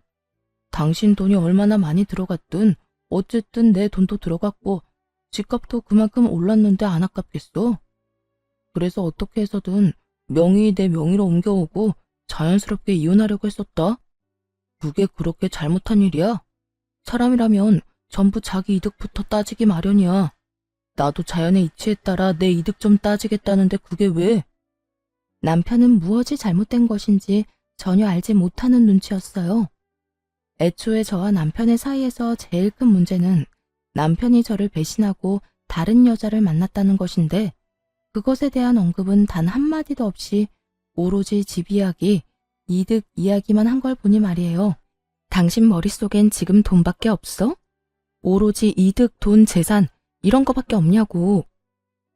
당신 돈이 얼마나 많이 들어갔든 어쨌든 내 돈도 들어갔고 집값도 그만큼 올랐는데 안 아깝겠어? 그래서 어떻게 해서든 명의 내 명의로 옮겨오고 자연스럽게 이혼하려고 했었다. 그게 그렇게 잘못한 일이야? 사람이라면 전부 자기 이득부터 따지기 마련이야. 나도 자연의 이치에 따라 내 이득 좀 따지겠다는데 그게 왜? 남편은 무엇이 잘못된 것인지 전혀 알지 못하는 눈치였어요. 애초에 저와 남편의 사이에서 제일 큰 문제는 남편이 저를 배신하고 다른 여자를 만났다는 것인데, 그것에 대한 언급은 단 한마디도 없이 오로지 집 이야기, 이득 이야기만 한 걸 보니 말이에요. 당신 머릿속엔 지금 돈밖에 없어? 오로지 이득, 돈, 재산 이런 거밖에 없냐고.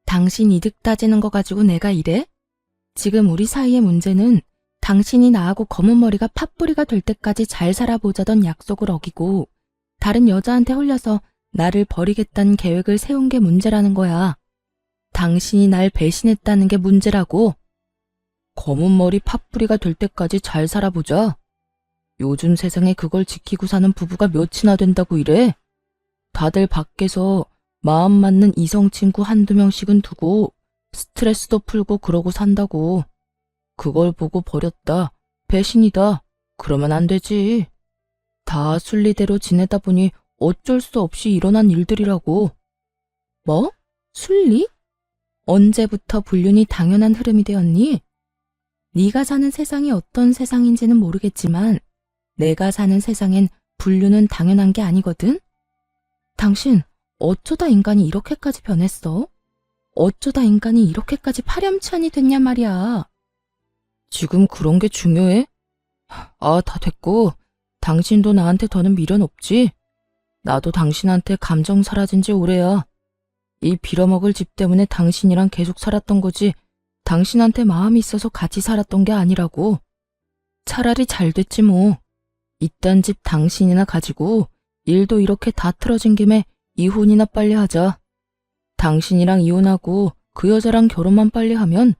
당신 이득 따지는 거 가지고 내가 이래? 지금 우리 사이의 문제는 당신이 나하고 검은 머리가 팥뿌리가 될 때까지 잘 살아보자던 약속을 어기고 다른 여자한테 홀려서 나를 버리겠다는 계획을 세운 게 문제라는 거야. 당신이 날 배신했다는 게 문제라고. 검은 머리 팥뿌리가 될 때까지 잘 살아보자. 요즘 세상에 그걸 지키고 사는 부부가 몇이나 된다고 이래? 다들 밖에서 마음 맞는 이성 친구 한두 명씩은 두고 스트레스도 풀고 그러고 산다고. 그걸 보고 버렸다, 배신이다, 그러면 안 되지. 다 순리대로 지내다 보니 어쩔 수 없이 일어난 일들이라고. 뭐? 순리? 언제부터 불륜이 당연한 흐름이 되었니? 네가 사는 세상이 어떤 세상인지는 모르겠지만 내가 사는 세상엔 불륜은 당연한 게 아니거든? 당신 어쩌다 인간이 이렇게까지 변했어? 어쩌다 인간이 이렇게까지 파렴치한이 됐냐 말이야. 지금 그런 게 중요해? 다 됐고 당신도 나한테 더는 미련 없지? 나도 당신한테 감정 사라진 지 오래야. 이 빌어먹을 집 때문에 당신이랑 계속 살았던 거지 당신한테 마음이 있어서 같이 살았던 게 아니라고. 차라리 잘 됐지 뭐. 이딴 집 당신이나 가지고 일도 이렇게 다 틀어진 김에 이혼이나 빨리 하자. 당신이랑 이혼하고 그 여자랑 결혼만 빨리 하면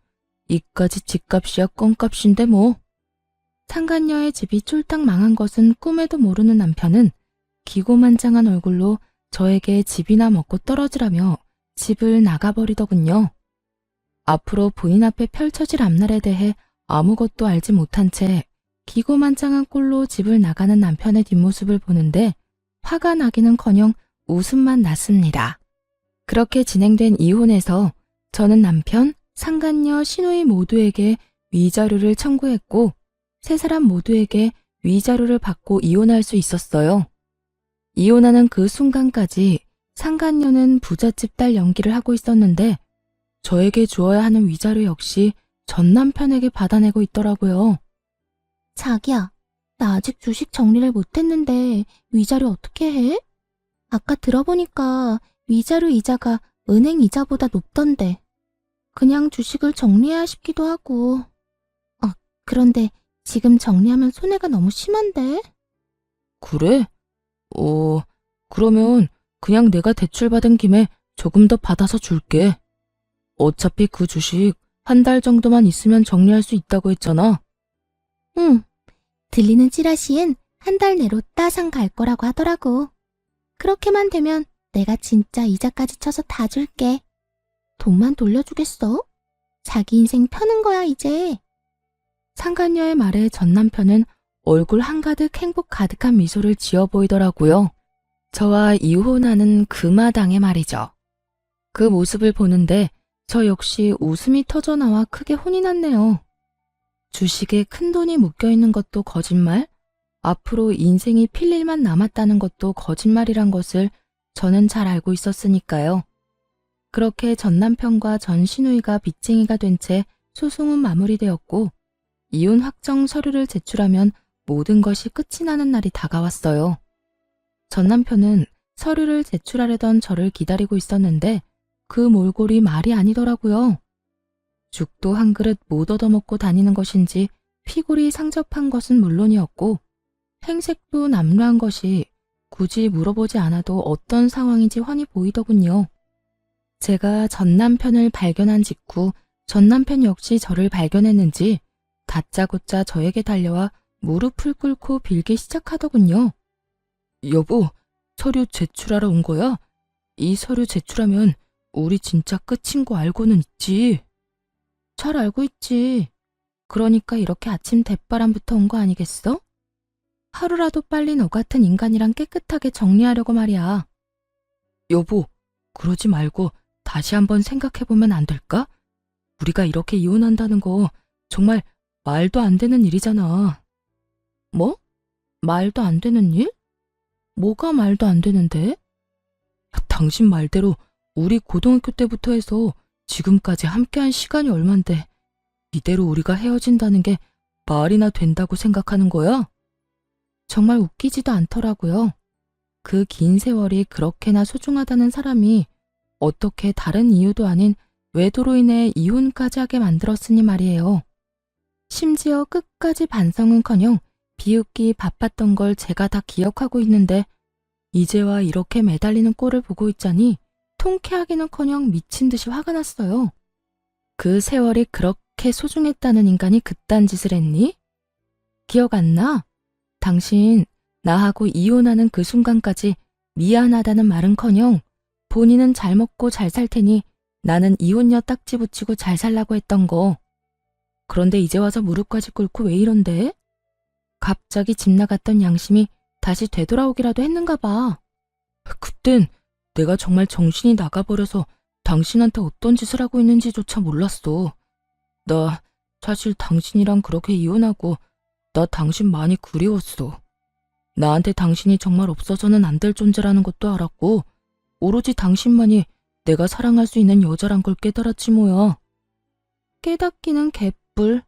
이까지 집값이야 껌값인데 뭐. 상간녀의 집이 쫄딱 망한 것은 꿈에도 모르는 남편은 기고만장한 얼굴로 저에게 집이나 먹고 떨어지라며 집을 나가버리더군요. 앞으로 본인 앞에 펼쳐질 앞날에 대해 아무것도 알지 못한 채 기고만장한 꼴로 집을 나가는 남편의 뒷모습을 보는데 화가 나기는커녕 웃음만 났습니다. 그렇게 진행된 이혼에서 저는 남편, 상간녀, 시누이 모두에게 위자료를 청구했고 세 사람 모두에게 위자료를 받고 이혼할 수 있었어요. 이혼하는 그 순간까지 상간녀는 부잣집 딸 연기를 하고 있었는데 저에게 주어야 하는 위자료 역시 전 남편에게 받아내고 있더라고요. 자기야, 나 아직 주식 정리를 못했는데 위자료 어떻게 해? 아까 들어보니까 위자료 이자가 은행 이자보다 높던데. 그냥 주식을 정리해야 싶기도 하고. 그런데 지금 정리하면 손해가 너무 심한데? 그래? 그러면 그냥 내가 대출받은 김에 조금 더 받아서 줄게. 어차피 그 주식 한 달 정도만 있으면 정리할 수 있다고 했잖아. 응. 들리는 찌라시엔 한 달 내로 따상 갈 거라고 하더라고. 그렇게만 되면 내가 진짜 이자까지 쳐서 다 줄게. 돈만 돌려주겠어? 자기 인생 펴는 거야, 이제. 상간녀의 말에 전 남편은 얼굴 한가득 행복 가득한 미소를 지어 보이더라고요. 저와 이혼하는 그 마당에 말이죠. 그 모습을 보는데 저 역시 웃음이 터져나와 크게 혼이 났네요. 주식에 큰 돈이 묶여 있는 것도 거짓말, 앞으로 인생이 필 일만 남았다는 것도 거짓말이란 것을 저는 잘 알고 있었으니까요. 그렇게 전 남편과 전 시누이가 빚쟁이가 된 채 소송은 마무리되었고 이혼 확정 서류를 제출하면 모든 것이 끝이 나는 날이 다가왔어요. 전 남편은 서류를 제출하려던 저를 기다리고 있었는데 그 몰골이 말이 아니더라고요. 죽도 한 그릇 못 얻어먹고 다니는 것인지 피골이 상접한 것은 물론이었고 행색도 남루한 것이 굳이 물어보지 않아도 어떤 상황인지 훤히 보이더군요. 제가 전 남편을 발견한 직후 전 남편 역시 저를 발견했는지 다짜고짜 저에게 달려와 무릎을 꿇고 빌기 시작하더군요. 여보, 서류 제출하러 온 거야? 이 서류 제출하면 우리 진짜 끝인 거 알고는 있지. 잘 알고 있지. 그러니까 이렇게 아침 대바람부터 온 거 아니겠어? 하루라도 빨리 너 같은 인간이랑 깨끗하게 정리하려고 말이야. 여보, 그러지 말고 다시 한번 생각해보면 안 될까? 우리가 이렇게 이혼한다는 거 정말 말도 안 되는 일이잖아. 뭐? 말도 안 되는 일? 뭐가 말도 안 되는데? 당신 말대로 우리 고등학교 때부터 해서 지금까지 함께한 시간이 얼만데 이대로 우리가 헤어진다는 게 말이나 된다고 생각하는 거야? 정말 웃기지도 않더라고요. 그 긴 세월이 그렇게나 소중하다는 사람이 어떻게 다른 이유도 아닌 외도로 인해 이혼까지 하게 만들었으니 말이에요. 심지어 끝까지 반성은커녕 비웃기 바빴던 걸 제가 다 기억하고 있는데 이제와 이렇게 매달리는 꼴을 보고 있자니 통쾌하기는커녕 미친 듯이 화가 났어요. 그 세월이 그렇게 소중했다는 인간이 그딴 짓을 했니? 기억 안 나? 당신 나하고 이혼하는 그 순간까지 미안하다는 말은커녕 본인은 잘 먹고 잘 살 테니 나는 이혼녀 딱지 붙이고 잘 살라고 했던 거. 그런데 이제 와서 무릎까지 꿇고 왜 이런데? 갑자기 집 나갔던 양심이 다시 되돌아오기라도 했는가 봐. 그땐 내가 정말 정신이 나가버려서 당신한테 어떤 짓을 하고 있는지조차 몰랐어. 나 사실 당신이랑 그렇게 이혼하고 나 당신 많이 그리웠어. 나한테 당신이 정말 없어서는 안 될 존재라는 것도 알았고 오로지 당신만이 내가 사랑할 수 있는 여자란 걸 깨달았지 뭐야. 깨닫기는 개뿔.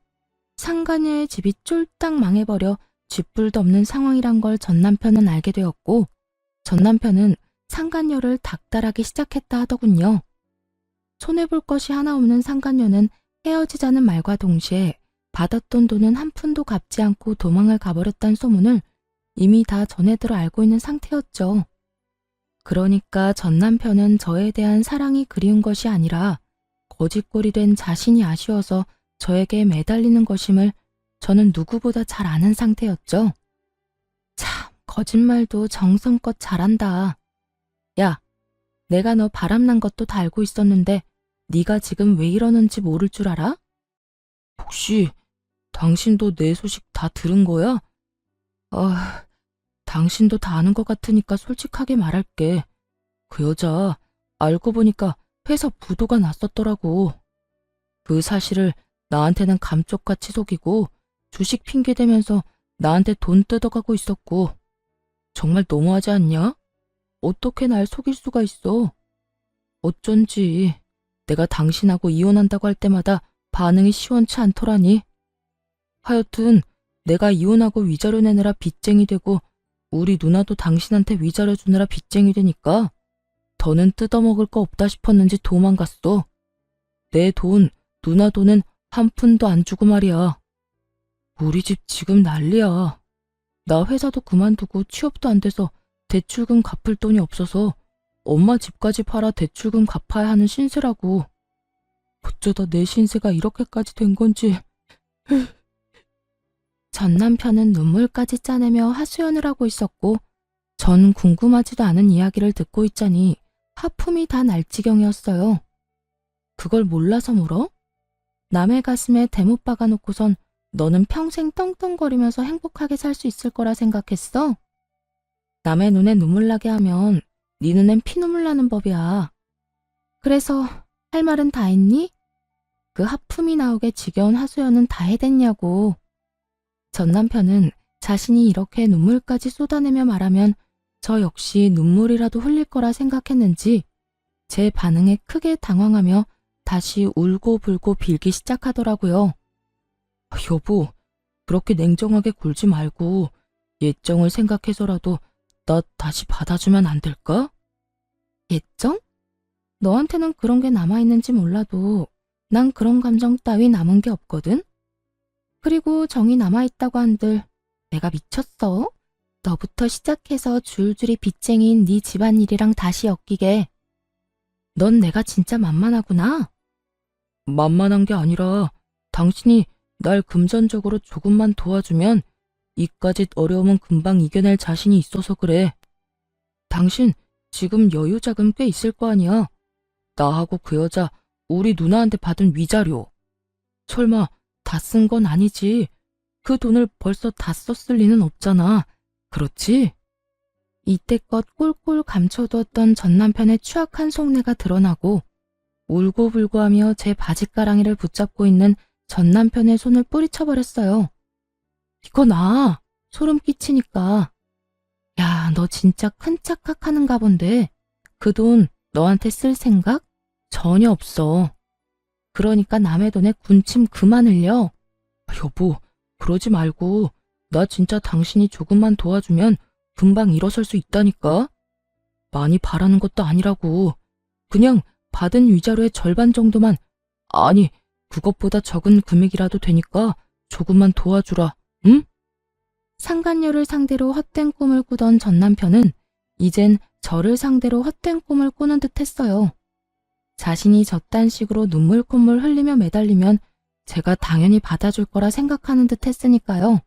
상간녀의 집이 쫄딱 망해버려 쥐뿔도 없는 상황이란 걸 전 남편은 알게 되었고 전 남편은 상간녀를 닥달하기 시작했다 하더군요. 손해볼 것이 하나 없는 상간녀는 헤어지자는 말과 동시에 받았던 돈은 한 푼도 갚지 않고 도망을 가버렸다는 소문을 이미 다 전해들어 알고 있는 상태였죠. 그러니까 전 남편은 저에 대한 사랑이 그리운 것이 아니라 거짓골이 된 자신이 아쉬워서 저에게 매달리는 것임을 저는 누구보다 잘 아는 상태였죠. 참, 거짓말도 정성껏 잘한다. 야, 내가 너 바람난 것도 다 알고 있었는데 네가 지금 왜 이러는지 모를 줄 알아? 혹시 당신도 내 소식 다 들은 거야? 당신도 다 아는 것 같으니까 솔직하게 말할게. 그 여자 알고 보니까 회사 부도가 났었더라고. 그 사실을 나한테는 감쪽같이 속이고 주식 핑계 대면서 나한테 돈 뜯어가고 있었고. 정말 너무하지 않냐? 어떻게 날 속일 수가 있어? 어쩐지 내가 당신하고 이혼한다고 할 때마다 반응이 시원치 않더라니. 하여튼 내가 이혼하고 위자료 내느라 빚쟁이 되고 우리 누나도 당신한테 위자료 주느라 빚쟁이 되니까 더는 뜯어먹을 거 없다 싶었는지 도망갔어. 내 돈, 누나 돈은 한 푼도 안 주고 말이야. 우리 집 지금 난리야. 나 회사도 그만두고 취업도 안 돼서 대출금 갚을 돈이 없어서 엄마 집까지 팔아 대출금 갚아야 하는 신세라고. 어쩌다 내 신세가 이렇게까지 된 건지. 전 남편은 눈물까지 짜내며 하소연을 하고 있었고 전 궁금하지도 않은 이야기를 듣고 있자니 하품이 다 날 지경이었어요. 그걸 몰라서 물어? 남의 가슴에 대못 박아놓고선 너는 평생 떵떵거리면서 행복하게 살 수 있을 거라 생각했어? 남의 눈에 눈물 나게 하면 네 눈엔 피눈물 나는 법이야. 그래서 할 말은 다 했니? 그 하품이 나오게 지겨운 하소연은 다 해댔냐고. 전 남편은 자신이 이렇게 눈물까지 쏟아내며 말하면 저 역시 눈물이라도 흘릴 거라 생각했는지 제 반응에 크게 당황하며 다시 울고불고 빌기 시작하더라고요. 여보, 그렇게 냉정하게 굴지 말고 예정을 생각해서라도 나 다시 받아주면 안 될까? 예정? 너한테는 그런 게 남아있는지 몰라도 난 그런 감정 따위 남은 게 없거든? 그리고 정이 남아있다고 한들 내가 미쳤어? 너부터 시작해서 줄줄이 빚쟁이인 네 집안일이랑 다시 엮이게. 넌 내가 진짜 만만하구나. 만만한 게 아니라 당신이 날 금전적으로 조금만 도와주면 이까짓 어려움은 금방 이겨낼 자신이 있어서 그래. 당신 지금 여유 자금 꽤 있을 거 아니야. 나하고 그 여자 우리 누나한테 받은 위자료. 설마 다 쓴 건 아니지. 그 돈을 벌써 다 썼을 리는 없잖아. 그렇지? 이때껏 꼴꼴 감춰두었던 전 남편의 추악한 속내가 드러나고 울고불고하며 제 바짓가랑이를 붙잡고 있는 전 남편의 손을 뿌리쳐버렸어요. 이거 나 소름 끼치니까. 야, 너 진짜 큰 착각하는가 본데 그 돈 너한테 쓸 생각 전혀 없어. 그러니까 남의 돈에 군침 그만 흘려. 여보, 그러지 말고 나 진짜 당신이 조금만 도와주면 금방 일어설 수 있다니까. 많이 바라는 것도 아니라고. 그냥 받은 위자료의 절반 정도만, 아니 그것보다 적은 금액이라도 되니까 조금만 도와주라. 응? 상간녀를 상대로 헛된 꿈을 꾸던 전 남편은 이젠 저를 상대로 헛된 꿈을 꾸는 듯 했어요. 자신이 저딴 식으로 눈물 콧물 흘리며 매달리면 제가 당연히 받아줄 거라 생각하는 듯 했으니까요.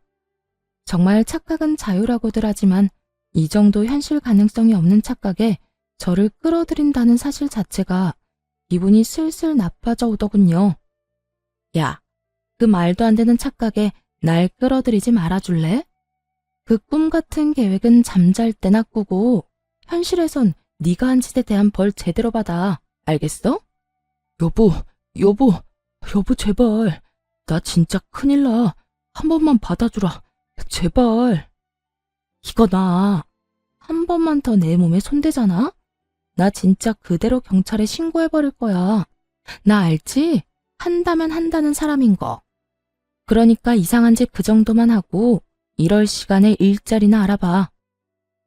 정말 착각은 자유라고들 하지만 이 정도 현실 가능성이 없는 착각에 저를 끌어들인다는 사실 자체가 기분이 슬슬 나빠져 오더군요. 야, 그 말도 안 되는 착각에 날 끌어들이지 말아줄래? 그 꿈 같은 계획은 잠잘 때나 꾸고 현실에선 네가 한 짓에 대한 벌 제대로 받아. 알겠어? 여보, 여보, 여보 제발. 나 진짜 큰일 나. 한 번만 받아주라. 제발. 이거 나 한 번만 더 내 몸에 손대잖아? 나 진짜 그대로 경찰에 신고해버릴 거야. 나 알지? 한다면 한다는 사람인 거. 그러니까 이상한 짓 그 정도만 하고 이럴 시간에 일자리나 알아봐.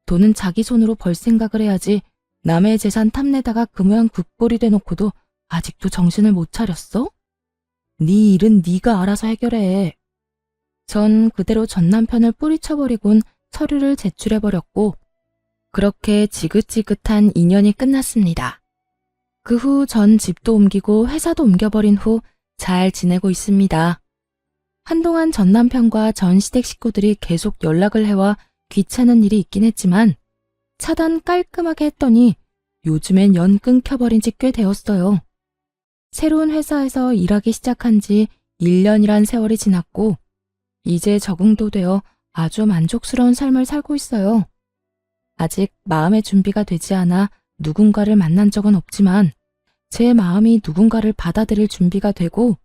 돈은 자기 손으로 벌 생각을 해야지 남의 재산 탐내다가 그 모양 굿꼴이 돼놓고도 아직도 정신을 못 차렸어? 네 일은 네가 알아서 해결해. 전 그대로 전 남편을 뿌리쳐버리곤 서류를 제출해버렸고 그렇게 지긋지긋한 인연이 끝났습니다. 그 후 전 집도 옮기고 회사도 옮겨버린 후 잘 지내고 있습니다. 한동안 전 남편과 전 시댁 식구들이 계속 연락을 해와 귀찮은 일이 있긴 했지만 차단 깔끔하게 했더니 요즘엔 연 끊겨버린 지 꽤 되었어요. 새로운 회사에서 일하기 시작한 지 1년이란 세월이 지났고 이제 적응도 되어 아주 만족스러운 삶을 살고 있어요. 아직 마음의 준비가 되지 않아 누군가를 만난 적은 없지만 제 마음이 누군가를 받아들일 준비가 되고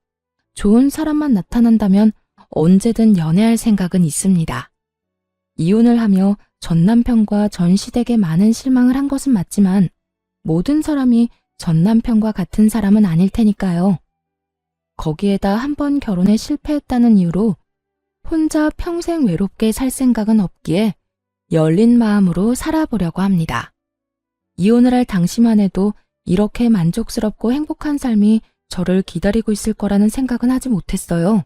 좋은 사람만 나타난다면 언제든 연애할 생각은 있습니다. 이혼을 하며 전 남편과 전 시댁에 많은 실망을 한 것은 맞지만 모든 사람이 전 남편과 같은 사람은 아닐 테니까요. 거기에다 한 번 결혼에 실패했다는 이유로 혼자 평생 외롭게 살 생각은 없기에 열린 마음으로 살아보려고 합니다. 이혼을 할 당시만 해도 이렇게 만족스럽고 행복한 삶이 저를 기다리고 있을 거라는 생각은 하지 못했어요.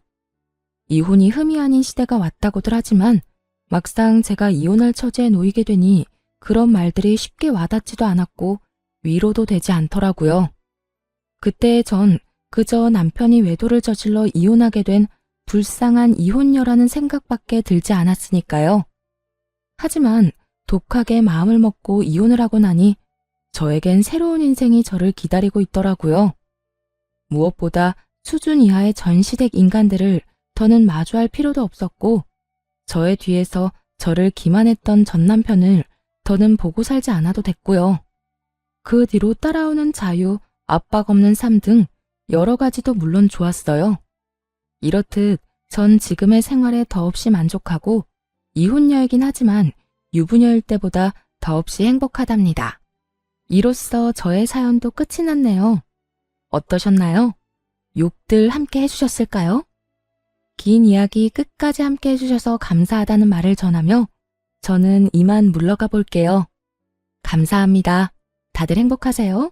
이혼이 흠이 아닌 시대가 왔다고들 하지만 막상 제가 이혼할 처지에 놓이게 되니 그런 말들이 쉽게 와닿지도 않았고 위로도 되지 않더라고요. 그때 전 그저 남편이 외도를 저질러 이혼하게 된 불쌍한 이혼녀라는 생각밖에 들지 않았으니까요. 하지만 독하게 마음을 먹고 이혼을 하고 나니 저에겐 새로운 인생이 저를 기다리고 있더라고요. 무엇보다 수준 이하의 전 시댁 인간들을 더는 마주할 필요도 없었고 저의 뒤에서 저를 기만했던 전 남편을 더는 보고 살지 않아도 됐고요. 그 뒤로 따라오는 자유, 압박 없는 삶 등 여러 가지도 물론 좋았어요. 이렇듯 전 지금의 생활에 더없이 만족하고 이혼녀이긴 하지만 유부녀일 때보다 더없이 행복하답니다. 이로써 저의 사연도 끝이 났네요. 어떠셨나요? 욕들 함께 해주셨을까요? 긴 이야기 끝까지 함께 해주셔서 감사하다는 말을 전하며 저는 이만 물러가 볼게요. 감사합니다. 다들 행복하세요.